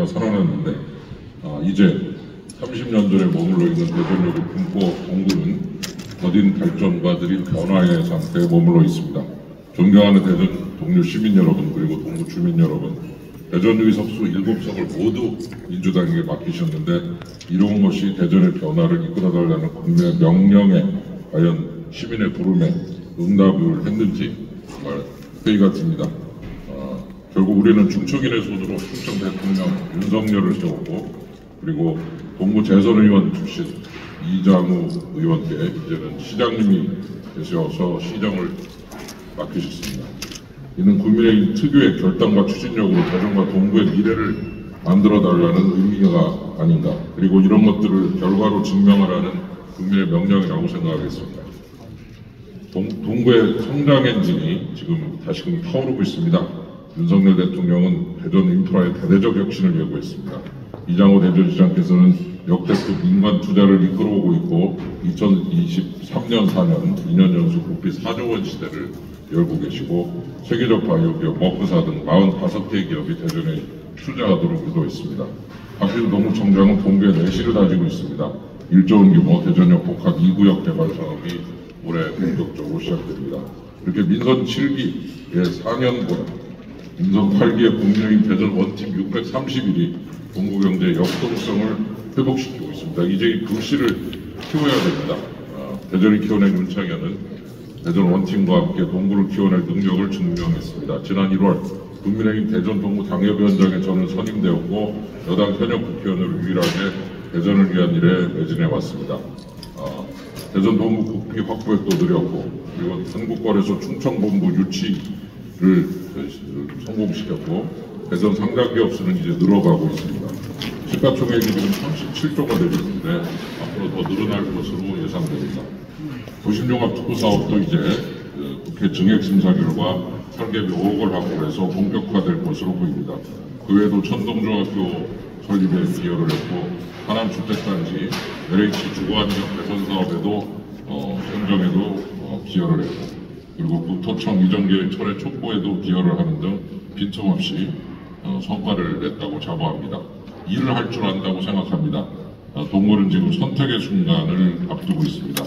살아났는데 이제 30년 전에 머물러 있는 대전역을 품고 동구는 더딘 발전과 느린 변화의 상태에 머물러 있습니다. 존경하는 대전 동료 시민 여러분, 그리고 동구 주민 여러분, 대전의 석수 7석을 모두 민주당에게 맡기셨는데 이로운 것이 대전의 변화를 이끌어달라는 국민의 명령에 과연 시민의 부름에 응답을 했는지 정말 회의가 듭니다. 결국 우리는 충청인의 손으로 충청 대통령 윤석열을 세웠고, 그리고 동구 재선의원 출신 이장우 의원께 이제는 시장님이 되셔서 시정을 맡기셨습니다. 이는 국민의힘 특유의 결단과 추진력으로 대전과 동구의 미래를 만들어달라는 의미가 아닌가, 그리고 이런 것들을 결과로 증명하라는 국민의 명령이라고 생각하겠습니다. 동구의 성장 엔진이 지금 다시금 타오르고 있습니다. 윤석열 대통령은 대전 인프라의 대대적 혁신을 예고했습니다. 이장호 대전시장께서는 역대급 민간 투자를 이끌어오고 있고 2023년 4년 2년 연속 국비 4조 원 시대를 열고 계시고, 세계적 바이오 기업 머프사 등 45개 기업이 대전에 투자하도록 유도했습니다. 박희수 동구청장은 동구에 내실을 다지고 있습니다. 1조 원 규모 대전역 복합 2구역 개발 사업이 올해 본격적으로 시작됩니다. 이렇게 민선 7기의 4년간 민선 8기의 국민의힘 대전 원팀 630일이 동구 경제의 역동성을 회복시키고 있습니다. 이제 이 불씨를 키워야 됩니다. 대전이 키워낸 윤창현은 대전 원팀과 함께 동구를 키워낼 능력을 증명했습니다. 지난 1월 국민의힘 대전 동구 당협위원장에 저는 선임되었고 여당 현역 국회의원으로 유일하게 대전을 위한 일에 매진해 왔습니다. 대전 동구 국비 확보액도 늘렸고, 그리고 한국거래소 충청본부 유치를 성공시켰고, 대전 상장기업 수는 이제 늘어가고 있습니다. 시가총액이 지금 37조가 되고 있는데 앞으로 더 늘어날 것으로 예상됩니다. 도심종합특구 사업도 이제 국회 증액심사 결과 설계비 5억을 확보해서 본격화될 것으로 보입니다. 그 외에도 천동중학교 설립에 기여를 했고, 하남주택단지 LH 주거환경 개선 사업에도 행정에도 기여를 했고, 그리고 국토청 이전계획 철회 촉구에도 기여를 하는 등 빈틈없이 성과를 냈다고 자부합니다. 일을 할 줄 안다고 생각합니다. 동구는 지금 선택의 순간을 앞두고 있습니다.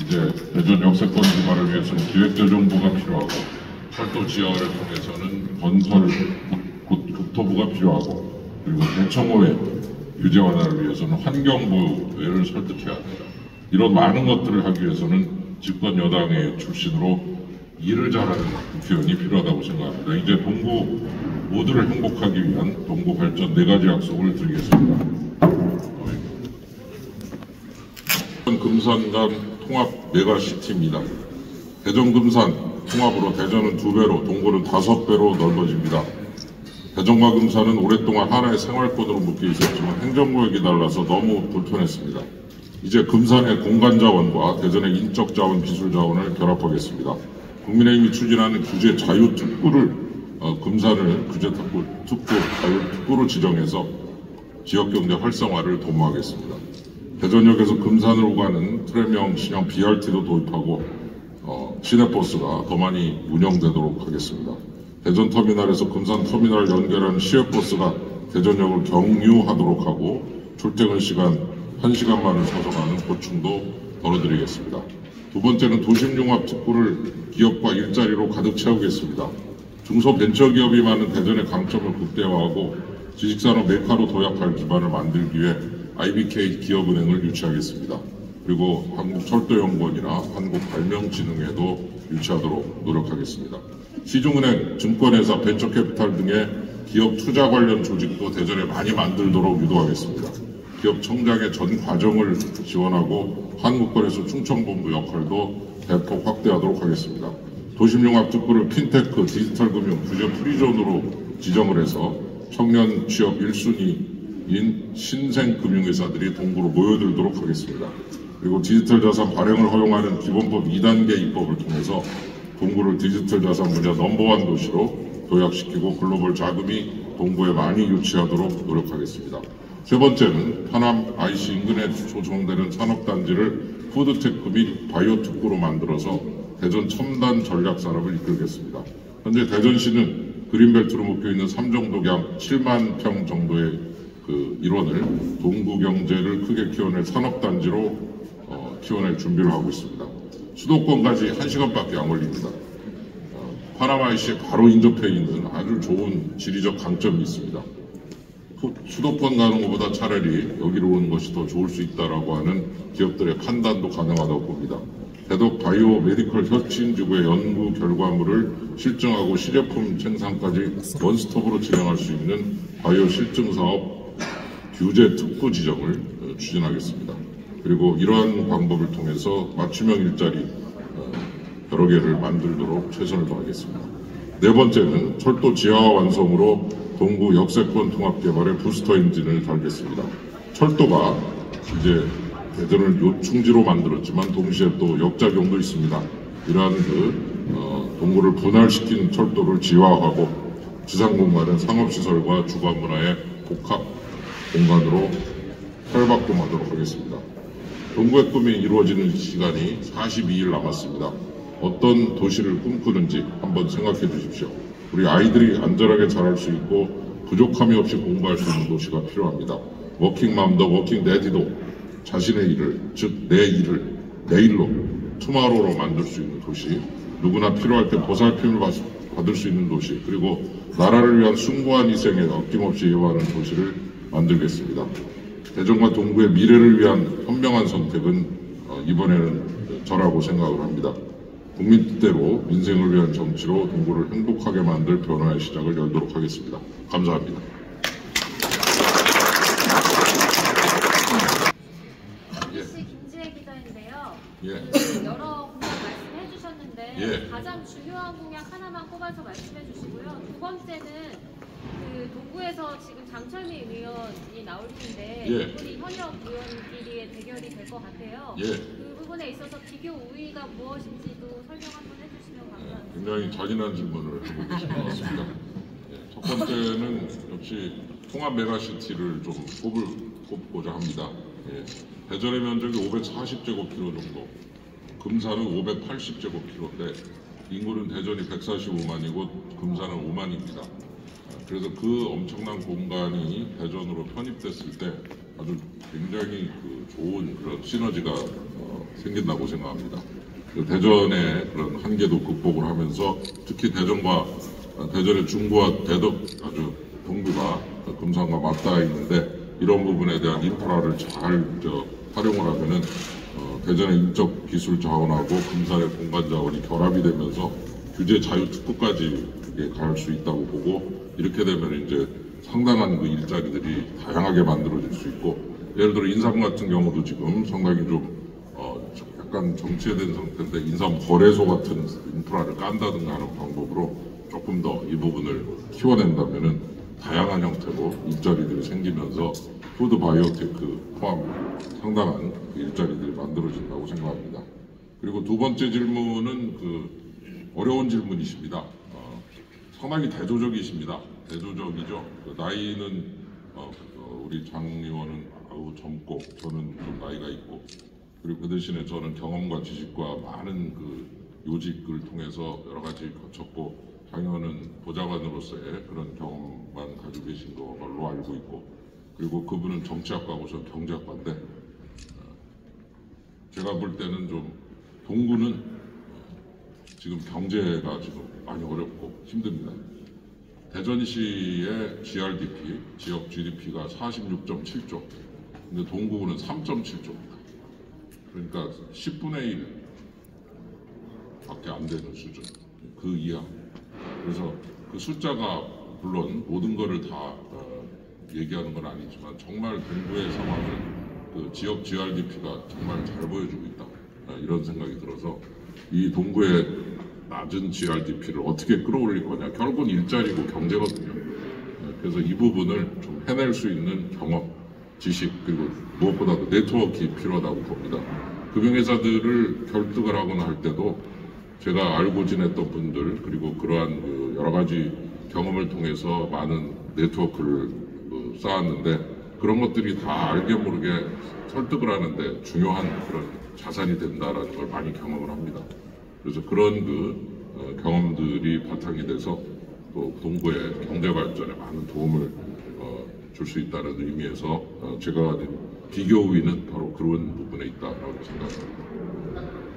이제 대전 역세권 개발을 위해서는 기획재정부가 필요하고, 철도 지하화를 통해서는 건설 국토부가 필요하고, 그리고 대청호의 규제 완화를 위해서는 환경부를 설득해야 합니다. 이런 많은 것들을 하기 위해서는 집권 여당의 출신으로 일을 잘하는 국회의원이 필요하다고 생각합니다. 이제 동구 모두를 행복하기 위한 동구 발전 4가지 약속을 드리겠습니다. 금산간 통합 메가시티입니다. 대전 금산 통합으로 대전은 2배로, 동구는 5배로 넓어집니다. 대전과 금산은 오랫동안 하나의 생활권으로 묶여 있었지만 행정구역이 달라서 너무 불편했습니다. 이제 금산의 공간자원과 대전의 인적자원, 기술자원을 결합하겠습니다. 국민의힘이 추진하는 규제 자유특구를 금산을 규제 특구 자유특구로 지정해서 지역경제 활성화를 도모하겠습니다. 대전역에서 금산으로 가는 트램형 신형 BRT도 도입하고 시내버스가 더 많이 운영되도록 하겠습니다. 대전터미널에서 금산터미널을 연결하는 시외버스가 대전역을 경유하도록 하고, 출퇴근 시간 1시간만을 서서 가는 보충도 덜어드리겠습니다. 두 번째는 도심융합특구를 기업과 일자리로 가득 채우겠습니다. 중소벤처기업이 많은 대전의 강점을 극대화하고 지식산업 메카로 도약할 기반을 만들기 위해 IBK 기업은행을 유치하겠습니다. 그리고 한국철도연구원이나 한국발명진흥회도 유치하도록 노력하겠습니다. 시중은행, 증권회사, 벤처캐피탈 등의 기업 투자 관련 조직도 대전에 많이 만들도록 유도하겠습니다. 기업 청장의 전 과정을 지원하고 한국거래소 충청본부 역할도 대폭 확대하도록 하겠습니다. 도심융합특구를 핀테크, 디지털금융, 규제 프리존으로 지정을 해서 청년 취업 1순위인 신생금융회사들이 동구로 모여들도록 하겠습니다. 그리고 디지털자산 발행을 허용하는 기본법 2단계 입법을 통해서 동구를 디지털자산 분야 넘버원 도시로 도약시키고 글로벌 자금이 동구에 많이 유치하도록 노력하겠습니다. 세 번째는 하남 IC 인근에 조성되는 산업단지를 푸드테크 및 바이오특구로 만들어서 대전 첨단 전략산업을 이끌겠습니다. 현재 대전시는 그린벨트로 묶여있는 삼정독 약 7만 평 정도의 그 일원을 동구 경제를 크게 키워낼 산업단지로 키워낼 준비를 하고 있습니다. 수도권까지 1시간밖에 안 걸립니다. 파나마이시에 바로 인접해 있는 아주 좋은 지리적 강점이 있습니다. 수도권 가는 것보다 차라리 여기로 오는 것이 더 좋을 수 있다라고 하는 기업들의 판단도 가능하다고 봅니다. 대덕 바이오 메디컬 혁신지구의 연구 결과물을 실증하고 시제품 생산까지 원스톱으로 진행할 수 있는 바이오 실증 사업 규제 특구 지정을 추진하겠습니다. 그리고 이러한 방법을 통해서 맞춤형 일자리 여러 개를 만들도록 최선을 다하겠습니다. 네 번째는 철도 지하화 완성으로 동구 역세권 통합 개발의 부스터 엔진을 달겠습니다. 철도가 이제 대전을 요충지로 만들었지만 동시에 또 역작용도 있습니다. 이러한 동구를 분할시킨 철도를 지하화하고 지상 공간은 상업시설과 주거 문화의 복합 공간으로 탈바꿈하도록 하겠습니다. 동구의 꿈이 이루어지는 시간이 42일 남았습니다. 어떤 도시를 꿈꾸는지 한번 생각해 주십시오. 우리 아이들이 안전하게 자랄 수 있고 부족함이 없이 공부할 수 있는 도시가 필요합니다. 워킹맘도 워킹데디도 자신의 일을, 즉 내 일을 내일로, 투마로우로 만들 수 있는 도시, 누구나 필요할 때 보살핌을 받을 수 있는 도시, 그리고 나라를 위한 숭고한 희생에 아낌없이 예우하는 도시를 만들겠습니다. 대전과 동구의 미래를 위한 현명한 선택은 이번에는 저라고 생각을 합니다. 국민 뜻대로 민생을 위한 정치로 동구를 행복하게 만들 변화의 시작을 열도록 하겠습니다. 감사합니다. 김지혜 기자인데요. 예. 여러 공약 말씀해 주셨는데 예. 가장 중요한 공약 하나만 꼽아서 말씀해 주시고요. 두 번째는 그 동구에서 지금 장철민 의원이 나올 텐데 예. 이분이 현역 의원끼리의 대결이 될 것 같아요. 예. 그 부분에 있어서 비교 우위가 무엇인지도 설명 한번 해주시면 감사하겠습니다. 굉장히 잔인한 질문을 하고 계신 것 같습니다. 첫 번째는 역시 통합 메가시티를 좀 꼽고자 합니다. 대전의 면적이 540제곱km 정도, 금산은 580제곱km인데 인구는 대전이 145만이고 금산은 5만입니다. 그래서 그 엄청난 공간이 대전으로 편입됐을 때 아주 굉장히 좋은 그런 시너지가 생긴다고 생각합니다. 대전의 그런 한계도 극복을 하면서 특히 대전의 중구와 대덕 아주 동구가 금산과 맞닿아 있는데 이런 부분에 대한 인프라를 잘 활용을 하면은 대전의 인적 기술 자원하고 금산의 공간 자원이 결합이 되면서 규제 자유 특구까지 갈 수 있다고 보고 이렇게 되면 이제 상당한 그 일자리들이 다양하게 만들어질 수 있고 예를 들어 인삼 같은 경우도 지금 상당히 좀 약간 정체된 상태인데 인삼 거래소 같은 인프라를 깐다든가 하는 방법으로 조금 더 이 부분을 키워낸다면은 다양한 형태로 일자리들이 생기면서 푸드 바이오테크 포함 상당한 일자리들이 만들어진다고 생각합니다. 그리고 두 번째 질문은 어려운 질문이십니다. 상당히 대조적이십니다. 대조적이죠. 나이는 우리 장 의원은 아주 젊고 저는 좀 나이가 있고 그리고 그 대신에 저는 경험과 지식과 많은 요직을 통해서 여러 가지 거쳤고 장 의원은 보좌관으로서의 그런 경험만 가지고 계신 걸로 알고 있고 그리고 그분은 정치학과고 저는 경제학과인데 제가 볼 때는 좀 동구는 지금 경제가 지금 많이 어렵고 힘듭니다. 대전시의 GRDP, 지역 GDP가 46.7조, 근데 동구는 3.7조입니다. 그러니까 10분의 1 밖에 안 되는 수준, 그 이하. 그래서 그 숫자가 물론 모든 것을 다 얘기하는 건 아니지만 정말 동구의 상황을 지역 GRDP가 정말 잘 보여주고 있다. 이런 생각이 들어서 이 동구의 낮은 GRDP를 어떻게 끌어올릴 거냐. 결국은 일자리고 경제거든요. 그래서 이 부분을 좀 해낼 수 있는 경험, 지식, 그리고 무엇보다도 네트워크가 필요하다고 봅니다. 금융회사들을 결득을 하거나 할 때도 제가 알고 지냈던 분들, 그리고 그러한 여러 가지 경험을 통해서 많은 네트워크를 쌓았는데 그런 것들이 다 알게 모르게 설득을 하는데 중요한 그런 자산이 된다라는 걸 많이 경험을 합니다. 그래서 그런 경험들이 바탕이 돼서 또 동구의 경제 발전에 많은 도움을 줄 수 있다는 의미에서 제가 가진 비교 우위는 바로 그런 부분에 있다라고 생각합니다.